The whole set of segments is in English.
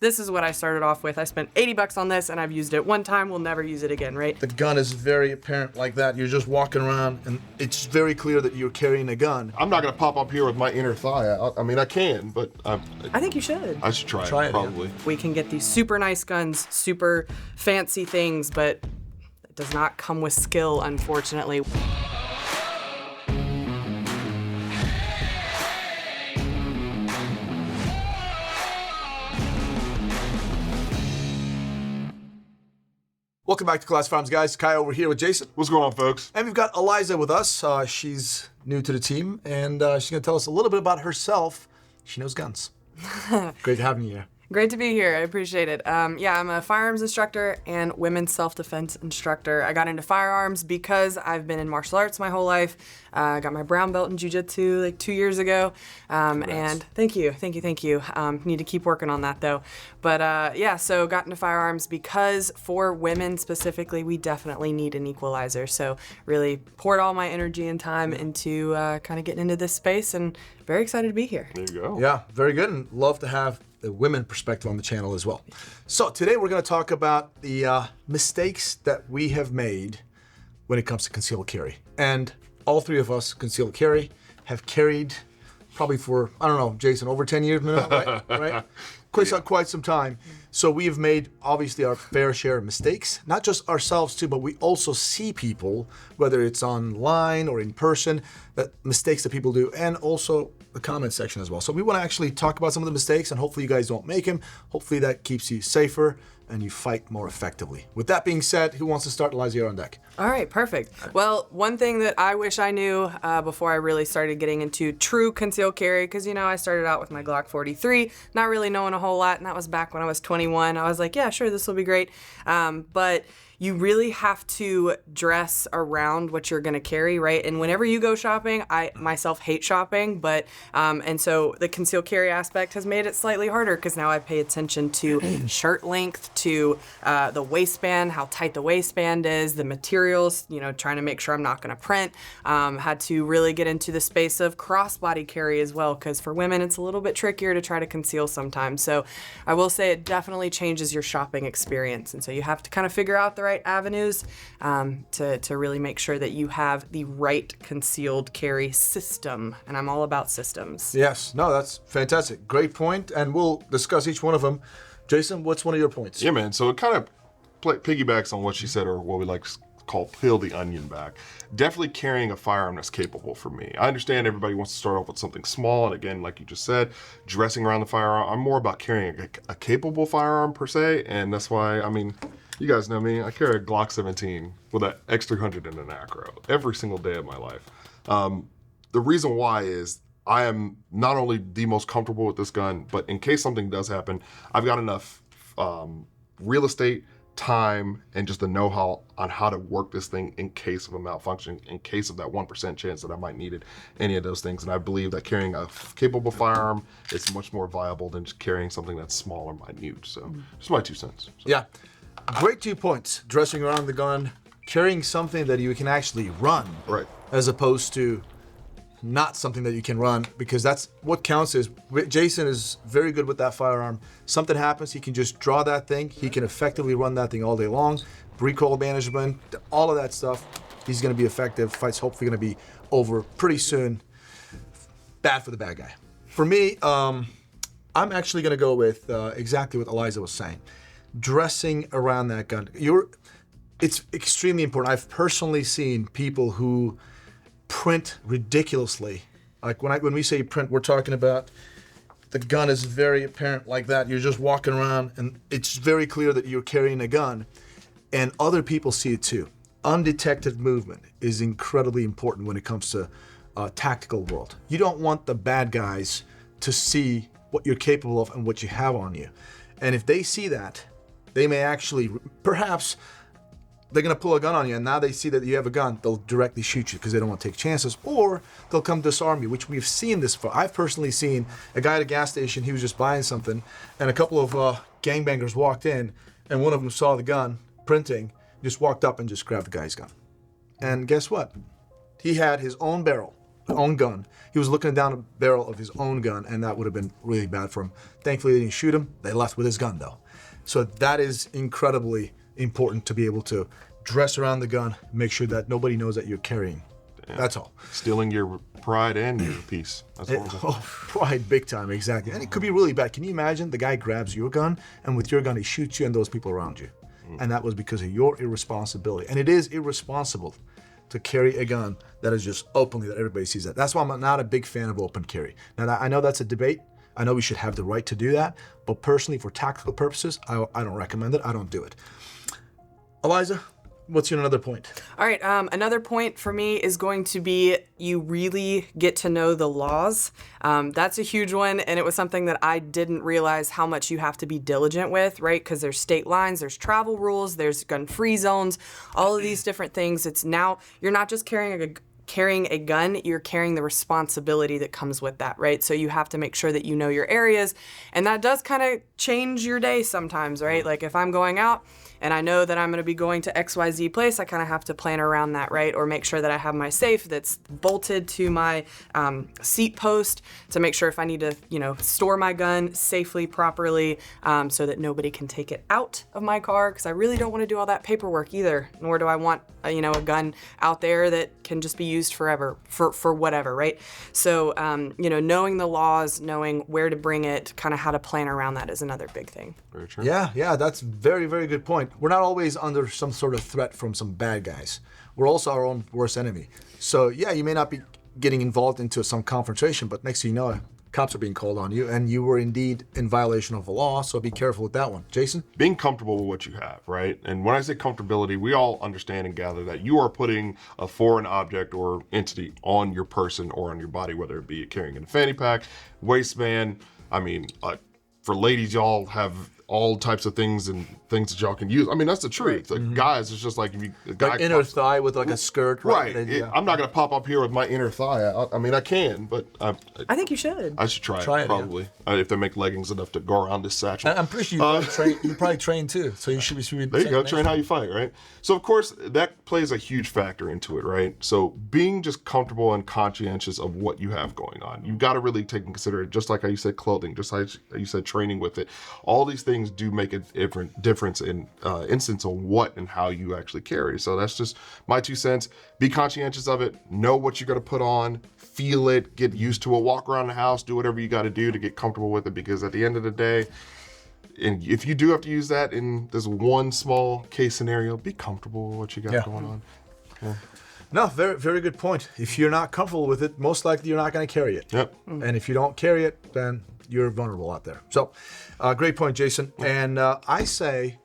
this is what I started off with. I spent $80 on this and I've used it one time, we'll never use it again, right? The gun is very apparent like that. You're just walking around and it's very clear that you're carrying a gun. I'm not gonna pop up here with my inner thigh out. I mean, I can, but I think you should. I should try Try it, it, probably. We can get these super nice guns, super fancy things, but it does not come with skill, unfortunately. Welcome back to Class Farms, guys. Kai over here with Jason. What's going on, folks? And we've got Eliza with us. She's new to the team, and she's going to tell us a little bit about herself. She knows guns. Great having you here. Great to be here. I appreciate it. Yeah, I'm a firearms instructor and women's self-defense instructor. I got into firearms because I've been in martial arts my whole life. I got my brown belt in jiu-jitsu like 2 years ago. And thank you. Need to keep working on that though. But yeah, so got into firearms because for women specifically, we definitely need an equalizer. So really poured all my energy and time into kind of getting into this space, and very excited to be here. There you go. Yeah, very good, and love to have the women perspective on the channel as well. So today we're going to talk about the mistakes that we have made when it comes to concealed carry. And all three of us, concealed carry, have carried probably for, I don't know, Jason, over 10 years now, right? Quite some time. So we've made, obviously, our fair share of mistakes, not just ourselves too, but we also see people, whether it's online or in person, that mistakes that people do, and also the comment section as well. So we want to actually talk about some of the mistakes, and hopefully you guys don't make them. Hopefully that keeps you safer and you fight more effectively. With that being said, who wants to start? Eliza, you're on deck. All right, perfect. Well, one thing that I wish I knew before I really started getting into true concealed carry, because, you know, I started out with my Glock 43, not really knowing a whole lot, and that was back when I was 21. I was like, yeah, sure, this will be great. But you really have to dress around what you're going to carry, right? And whenever you go shopping, I myself hate shopping, but and so the concealed carry aspect has made it slightly harder, because now I pay attention to shirt length, to the waistband, how tight the waistband is, the materials, you know, trying to make sure I'm not going to print. Had to really get into the space of crossbody carry as well, because for women it's a little bit trickier to try to conceal sometimes. So I will say it definitely changes your shopping experience, and so you have to kind of figure out the right avenues to really make sure that you have the right concealed carry system. And I'm all about systems. Yes, no, that's fantastic. Great point, and we'll discuss each one of them. Jason, what's one of your points? Yeah, man. So it kind of piggybacks on what she said, or what we like to call peel the onion back. Definitely carrying a firearm that's capable for me. I understand everybody wants to start off with something small, and again, like you just said, dressing around the firearm. I'm more about carrying a capable firearm per se, and that's why, I mean, you guys know me, I carry a Glock 17 with an X300 and an Acro every single day of my life. The reason why is I am not only the most comfortable with this gun, but in case something does happen, I've got enough real estate, time, and just the know-how on how to work this thing in case of a malfunction, in case of that 1% chance that I might need it, any of those things. And I believe that carrying a capable firearm is much more viable than just carrying something that's small or minute. So just my 2 cents. So. Yeah, great 2 points. Dressing around the gun, carrying something that you can actually run, right, as opposed to not something that you can run, because that's what counts. Is Jason is very good with that firearm. Something happens, he can just draw that thing. He can effectively run that thing all day long. Recoil management, all of that stuff. He's going to be effective. Fight's hopefully going to be over pretty soon. Bad for the bad guy. For me, I'm actually going to go with exactly what Eliza was saying. Dressing around that gun. It's extremely important. I've personally seen people who print ridiculously. Like when we say print, we're talking about the gun is very apparent like that. You're just walking around and it's very clear that you're carrying a gun, and other people see it too. Undetected movement is incredibly important when it comes to tactical world. You don't want the bad guys to see what you're capable of and what you have on you. And if they see that, they may actually, perhaps, they're going to pull a gun on you, and now they see that you have a gun, they'll directly shoot you because they don't want to take chances, or they'll come disarm you, which we've seen this for. I've personally seen a guy at a gas station, he was just buying something, and a couple of gangbangers walked in, and one of them saw the gun printing, just walked up and just grabbed the guy's gun. And guess what? He had his own barrel own gun. He was looking down the barrel of his own gun, and that would have been really bad for him. Thankfully, they didn't shoot him. They left with his gun, though. So that is incredibly important to be able to dress around the gun, make sure that nobody knows that you're carrying. Damn. That's all. Stealing your pride and your peace. That's Oh, pride, big time, exactly. And it could be really bad. Can you imagine the guy grabs your gun, and with your gun, he shoots you and those people around you? And that was because of your irresponsibility. And it is irresponsible to carry a gun that is just openly that everybody sees that. That's why I'm not a big fan of open carry. Now, I know that's a debate. I know we should have the right to do that. But personally, for tactical purposes, I don't recommend it. I don't do it. Eliza, what's your another point? All right, another point for me is going to be you really get to know the laws. That's a huge one, and it was something that I didn't realize how much you have to be diligent with, right? Because there's state lines, there's travel rules, there's gun-free zones, all of these different things. It's now, you're not just carrying a gun, you're carrying the responsibility that comes with that, right? So you have to make sure that you know your areas, and that does kind of change your day sometimes, right? Like if I'm going out and I know that I'm going to be going to XYZ place, I kind of have to plan around that, right? Or make sure that I have my safe that's bolted to my seat post to make sure if I need to, store my gun safely, properly, so that nobody can take it out of my car, because I really don't want to do all that paperwork either, nor do I want, a gun out there that can just be used forever for whatever, right? So, knowing the laws, knowing where to bring it, kind of how to plan around that is another big thing. Very true. Yeah, that's very, very good point. We're not always under some sort of threat from some bad guys. We're also our own worst enemy. So yeah, you may not be getting involved into some confrontation, but next thing you know, cops are being called on you, and you were indeed in violation of the law, so be careful with that one. Jason? Being comfortable with what you have, right? And when I say comfortability, we all understand and gather that you are putting a foreign object or entity on your person or on your body, whether it be carrying in a fanny pack, waistband. I mean, for ladies, y'all have all types of things and things that y'all can use. I mean, that's the truth. Like, guys, it's just like if you a guy Like inner thigh with like a skirt, right. right? Yeah. I'm not gonna pop up here with my inner thigh. I mean, I can, but I think you should. I should try Try it it, probably if they make leggings enough to go around this satchel. I'm pretty sure you probably train too, so you should be. There you go, train how you fight, right? So of course that plays a huge factor into it, right? So being just comfortable and conscientious of what you have going on, you've got to really take into consideration, just like how you said clothing, just like you said training with it. All these things do make a difference in instance on what and how you actually carry. So that's just my 2 cents. Be conscientious of it. Know what you're going to put on. Feel it. Get used to it. Walk around the house. Do whatever you got to do to get comfortable with it, because at the end of the day, and if you do have to use that in this one small case scenario, be comfortable with what you got going on. Yeah. No, very, very good point. If you're not comfortable with it, most likely you're not going to carry it. Yep. And if you don't carry it, then you're vulnerable out there. So, great point, Jason. And I say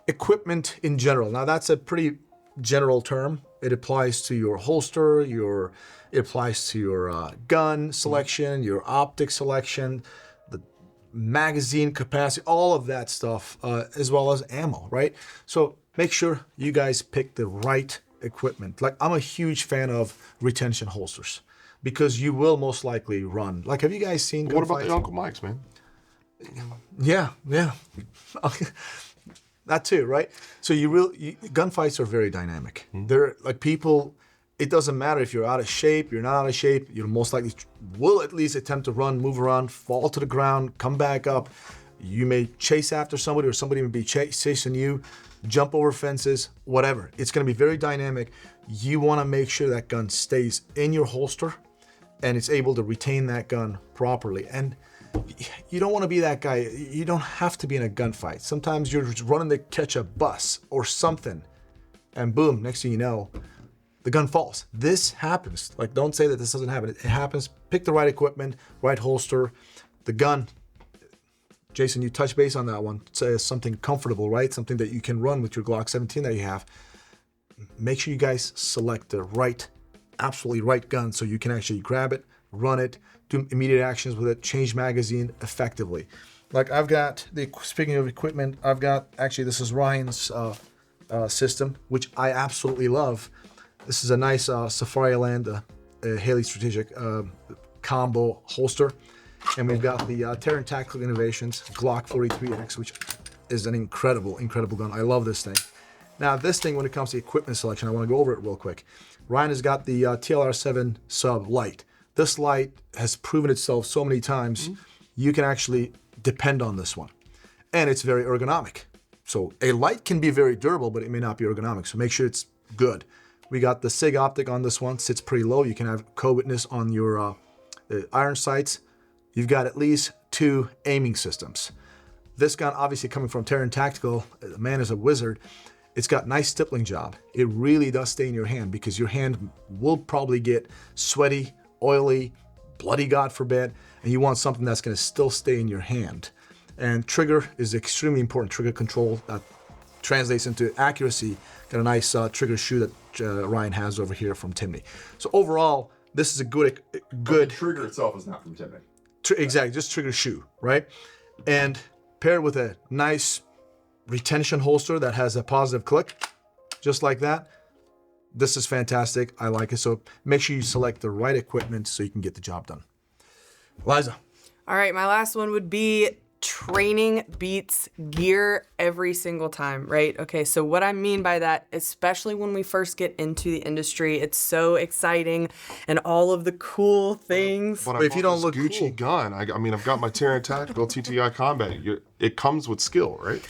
equipment in general. Now, that's a pretty general term. It applies to your holster, it applies to your gun selection, your optic selection, the magazine capacity, all of that stuff, as well as ammo, right? So make sure you guys pick the right equipment. Like, I'm a huge fan of retention holsters, because you will most likely run. Like, have you guys seen What about gunfights? the Uncle Mike's, man? Yeah. That too, right? So gunfights are very dynamic. They're like people. It doesn't matter if you're out of shape, you're not out of shape. You most likely will at least attempt to run, move around, fall to the ground, come back up. You may chase after somebody, or somebody may be chasing you, jump over fences, whatever. It's going to be very dynamic. You want to make sure that gun stays in your holster and it's able to retain that gun properly. And you don't want to be that guy. You don't have to be in a gunfight. Sometimes you're just running to catch a bus or something, and boom, next thing you know, the gun falls. This happens. Like, don't say that this doesn't happen. It happens. Pick the right equipment, right holster, the gun. Jason, you touched base on that one. Say something comfortable, right? Something that you can run with your Glock 17 that you have. Make sure you guys select the right, absolutely right gun, so you can actually grab it, run it, do immediate actions with it, change magazine effectively. Like, I've got speaking of equipment, I've got, actually, this is Ryan's system, which I absolutely love. This is a nice Safariland Haley Strategic combo holster. And we've got the Terran Tactical Innovations Glock 43X, which is an incredible, incredible gun. I love this thing. Now, this thing, when it comes to equipment selection, I want to go over it real quick. Ryan has got the TLR7 Sub Light, this light has proven itself so many times, you can actually depend on this one. And it's very ergonomic. So a light can be very durable, but it may not be ergonomic. So make sure it's good. We got the SIG optic on this one, sits pretty low. You can have co-witness on your iron sights. You've got at least 2 aiming systems. This gun, obviously coming from Terran Tactical, the man is a wizard. It's got nice stippling job. It really does stay in your hand because your hand will probably get sweaty, oily, bloody, God forbid, and you want something that's gonna still stay in your hand. And trigger is extremely important. Trigger control translates into accuracy. Got a nice trigger shoe that Ryan has over here from Timney. So overall, this is a good. The trigger itself is not from Timney. Exactly, just trigger shoe, right? And paired with a nice retention holster that has a positive click, just like that. This is fantastic. I like it. So make sure you select the right equipment so you can get the job done. Liza. All right, my last one would be training beats gear every single time, right? Okay, so what I mean by that, especially when we first get into the industry, it's so exciting and all of the cool things. But But if you don't look Gucci cool. gun, I mean, I've got my Terran Tactical TTI Combat. It comes with skill, right?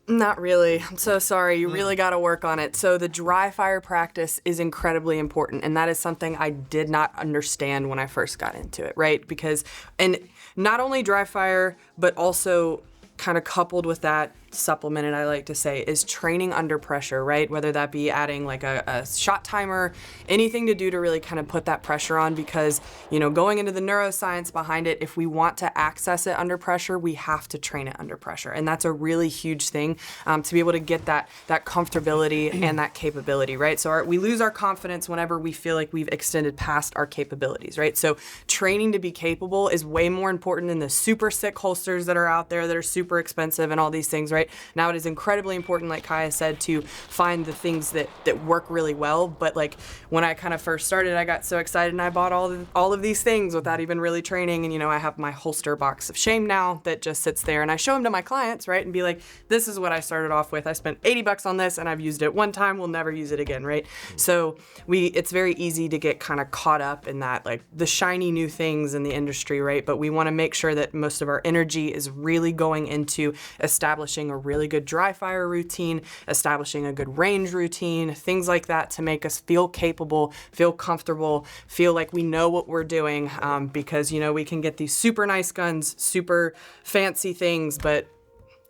Not really. I'm so sorry. You really got to work on it. So the dry fire practice is incredibly important, and that is something I did not understand when I first got into it, right? Because, and not only dry fire, but also kind of coupled with that, supplemented, I like to say, is training under pressure, right? Whether that be adding like a shot timer, anything to do to really kind of put that pressure on, because, you know, going into the neuroscience behind it, if we want to access it under pressure, we have to train it under pressure. And that's a really huge thing, to be able to get that comfortability and that capability, right? So we lose our confidence whenever we feel like we've extended past our capabilities, right? So training to be capable is way more important than the super sick holsters that are out there that are super expensive and all these things, right? Now it is incredibly important, like Kaya said, to find the things that work really well. But like when I kind of first started, I got so excited and I bought all of these things without even really training. And, you know, I have my holster box of shame now that just sits there, and I show them to my clients, right? And be like, this is what I started off with. I spent $80 on this and I've used it one time. We'll never use it again, right? So it's very easy to get kind of caught up in that, like the shiny new things in the industry, right? But we want to make sure that most of our energy is really going into establishing a really good dry fire routine, establishing a good range routine, things like that to make us feel capable, feel comfortable, feel like we know what we're doing, because, you know, we can get these super nice guns, super fancy things, but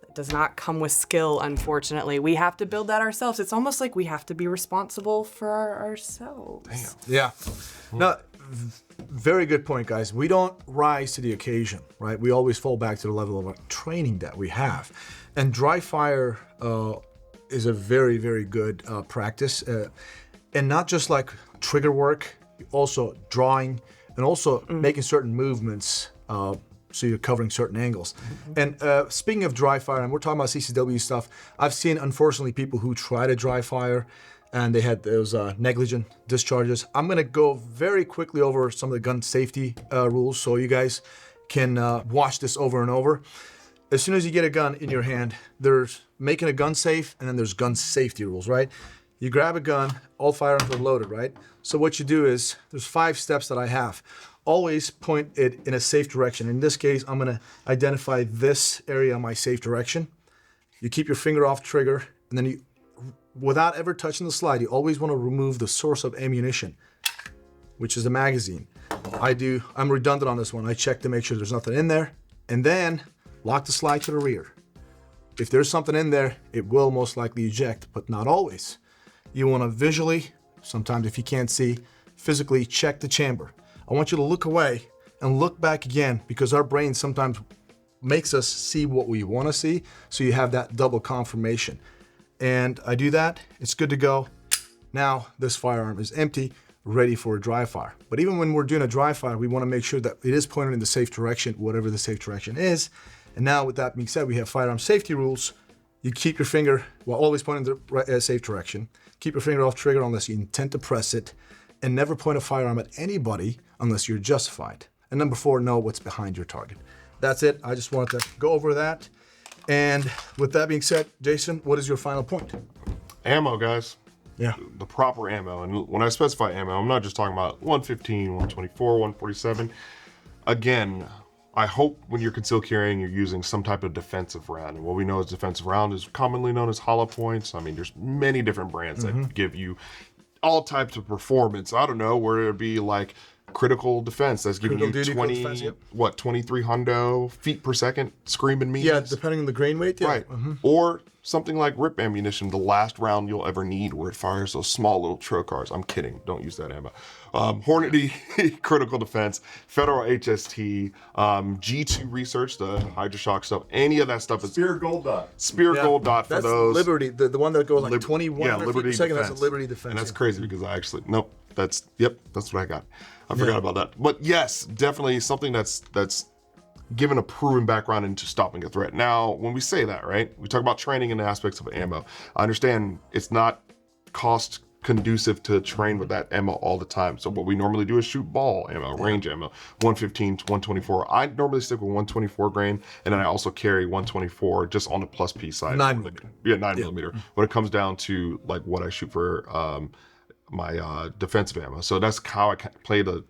it does not come with skill, unfortunately. We have to build that ourselves. It's almost like we have to be responsible for ourselves. Damn. Yeah. No, very good point, guys. We don't rise to the occasion, right? We always fall back to the level of training that we have. And dry fire is a very, very good practice. And not just like trigger work, also drawing, and also making certain movements so you're covering certain angles. And speaking of dry fire, and we're talking about CCW stuff, I've seen, unfortunately, people who try to dry fire and they had those negligent discharges. I'm gonna go very quickly over some of the gun safety rules so you guys can watch this over and over. As soon as you get a gun in your hand, there's making a gun safe, and then there's gun safety rules, right? You grab a gun, all firearms are loaded, right? So what you do is, there's 5 steps that I have. Always point it in a safe direction. In this case, I'm gonna identify this area on my safe direction. You keep your finger off trigger, and then you, without ever touching the slide, you always wanna remove the source of ammunition, which is the magazine. I'm redundant on this one. I check to make sure there's nothing in there, and then lock the slide to the rear. If there's something in there, it will most likely eject, but not always. You wanna visually, sometimes if you can't see, physically check the chamber. I want you to look away and look back again, because our brain sometimes makes us see what we wanna see, so you have that double confirmation. And I do that, it's good to go. Now this firearm is empty, ready for a dry fire. But even when we're doing a dry fire, we wanna make sure that it is pointed in the safe direction, whatever the safe direction is. And now with that being said, we have firearm safety rules. You keep your finger, well, always point in the safe direction. Keep your finger off trigger unless you intend to press it, and never point a firearm at anybody unless you're justified. And number 4, know what's behind your target. That's it, I just wanted to go over that. And with that being said, Jason, what is your final point? Ammo, guys. Yeah. the proper ammo. And when I specify ammo, I'm not just talking about 115, 124, 147. Again, I hope when you're concealed carrying, you're using some type of defensive round. And what we know as defensive round is commonly known as hollow points. I mean, there's many different brands that give you all types of performance. I don't know, where it'd be like critical defense that's giving Critical you duty, 20, defense, yep. 23 hundo feet per second, screaming means. Yeah, depending on the grain weight. Yeah. Right. Or something like RIP ammunition, the last round you'll ever need, where it fires those small little trocars. I'm kidding. Don't use that ammo. Hornady critical defense, Federal HST, G2 research, the Hydroshock stuff, any of that stuff is Spear Gold Dot. Spear Yeah. Gold Dot for That's those. Liberty, the one that goes like Lib- 21 feet per second. That's a Liberty defense. And that's yeah. crazy because I actually, nope, that's what I got. I forgot about that. But yes, definitely something that's given a proven background into stopping a threat. Now, when we say that, right, we talk about training and aspects of ammo. I understand it's not cost conducive to train with that ammo all the time. So what we normally do is shoot ball ammo, range ammo, 115 to 124. I normally stick with 124 grain, and then I also carry 124 just on the plus P side. 9mm. Yeah, 9mm. When it comes down to like what I shoot for my defensive ammo. So that's how I play that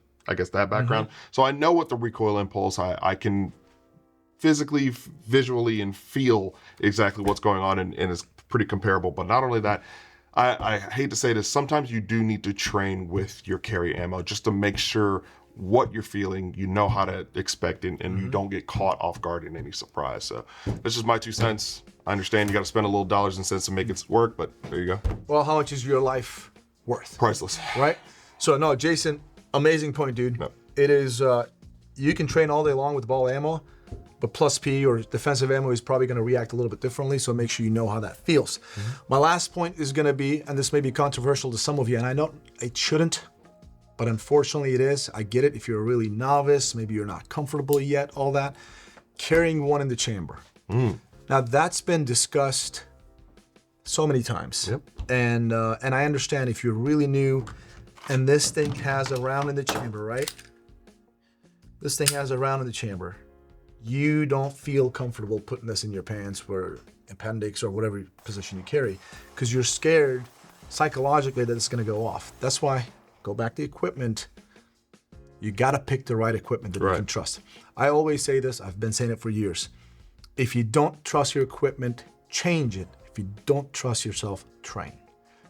background. So I know what the recoil impulse, I can physically, visually, and feel exactly what's going on, and it's pretty comparable. But not only that, I hate to say this, sometimes you do need to train with your carry ammo just to make sure what you're feeling, you know how to expect it, and you don't get caught off guard in any surprise. So this is my 2 cents. I understand you got to spend a little dollars and cents to make it work, but there you go. Well, how much is your life worth? Priceless. Right? So, no, Jason, amazing point, dude. Yep. It is, you can train all day long with ball ammo, but plus P or defensive ammo is probably going to react a little bit differently, so make sure you know how that feels. My last point is going to be, and this may be controversial to some of you, and I know it shouldn't, but unfortunately it is. I get it if you're a really novice, maybe you're not comfortable yet, all that. Carrying one in the chamber. Now, that's been discussed so many times. Yep. And I understand if you're really new and this thing has a round in the chamber, right? This thing has a round in the chamber. You don't feel comfortable putting this in your pants or appendix or whatever position you carry because you're scared psychologically that it's going to go off. That's why, go back to equipment. You got to pick the right equipment that you Right. can trust. I always say this. I've been saying it for years. If you don't trust your equipment, change it. If you don't trust yourself, train.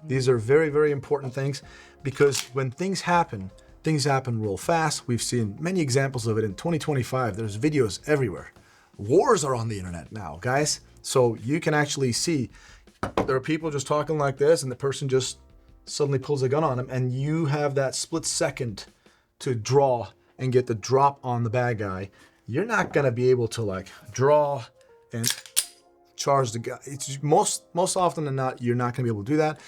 These are very, very important things because when things happen real fast. We've seen many examples of it in 2025. There's videos everywhere. Wars are on the internet now, guys. So you can actually see there are people just talking like this and the person just suddenly pulls a gun on them and you have that split second to draw and get the drop on the bad guy. You're not gonna be able to like draw and charge the guy. It's most often than not, you're not gonna be able to do that.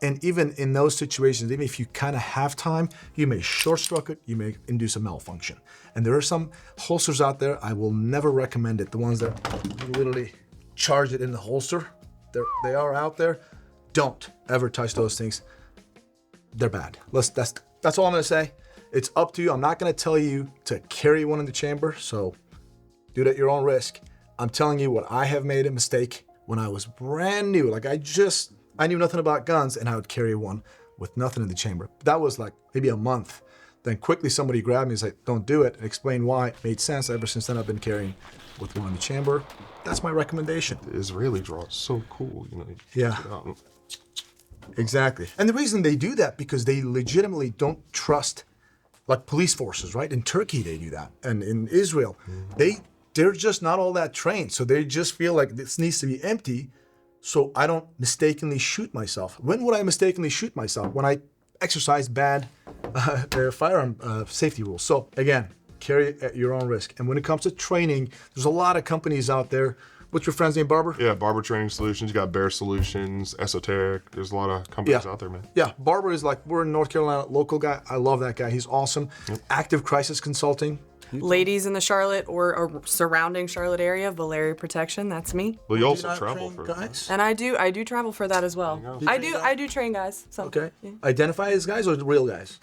And even in those situations, even if you kind of have time, you may short stroke it, you may induce a malfunction. And there are some holsters out there, I will never recommend it. The ones that literally charge it in the holster, they are out there. Don't ever touch those things. They're bad. That's all I'm gonna say. It's up to you. I'm not gonna tell you to carry one in the chamber, so do it at your own risk. I'm telling you what I have made a mistake when I was brand new. Like I knew nothing about guns and I would carry one with nothing in the chamber. That was like maybe a month. Then quickly somebody grabbed me and said, don't do it, and explained why. It made sense. Ever since then I've been carrying with one in the chamber. That's my recommendation. The Israeli draw is so cool, you know. Yeah. Exactly. And the reason they do that because they legitimately don't trust like police forces, right? In Turkey they do that. And in Israel, they're just not all that trained. So they just feel like this needs to be empty so I don't mistakenly shoot myself. When would I mistakenly shoot myself? When I exercise bad firearm safety rules. So again, carry it at your own risk. And when it comes to training, there's a lot of companies out there. What's your friend's name, Barber? Yeah, Barber Training Solutions. You got Bear Solutions, Esoteric. There's a lot of companies out there, man. Yeah, Barber is like, we're in North Carolina, local guy. I love that guy. He's awesome. Active Crisis Consulting. Ladies in the Charlotte or surrounding Charlotte area, Valeria Protection, that's me. Well, you Do also not travel train for guys? And I do travel for that as well. I do train guys. So Okay. Identify as guys or real guys?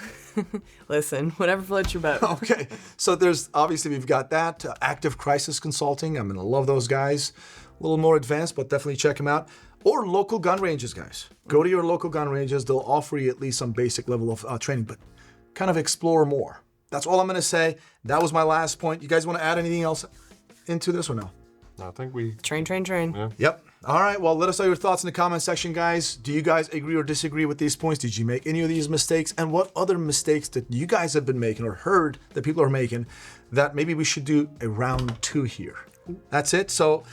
listen, whatever floats your boat. Okay. So there's, obviously we've got that. Active Crisis Consulting. I'm going to love those guys. little more advanced, but definitely check them out. Or local gun ranges, guys. Go to your local gun ranges. They'll offer you at least some basic level of training, but kind of explore more. That's all I'm going to say. That was my last point. You guys want to add anything else into this or no? I think we. Train, train, train. Yep. All right. Well, let us know your thoughts in the comment section, guys. Do you guys agree or disagree with these points? Did you make any of these mistakes? And what other mistakes that you guys have been making or heard that people are making that maybe we should do a round 2 here? That's it. So,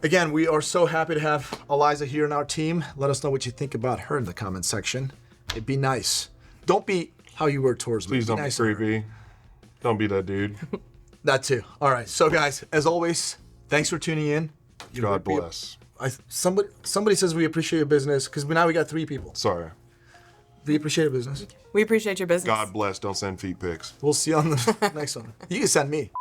again, we are so happy to have Eliza here in our team. Let us know what you think about her in the comment section. It'd be nice. Don't be how you were towards me. Please don't be nice to her. creepy. Don't be that dude. That too. All right. So, guys, as always, thanks for tuning in. God bless. Somebody says we appreciate your business because now we got 3 people. Sorry. We appreciate your business. We appreciate your business. God bless. Don't send feet pics. We'll see you on the next one. You can send me.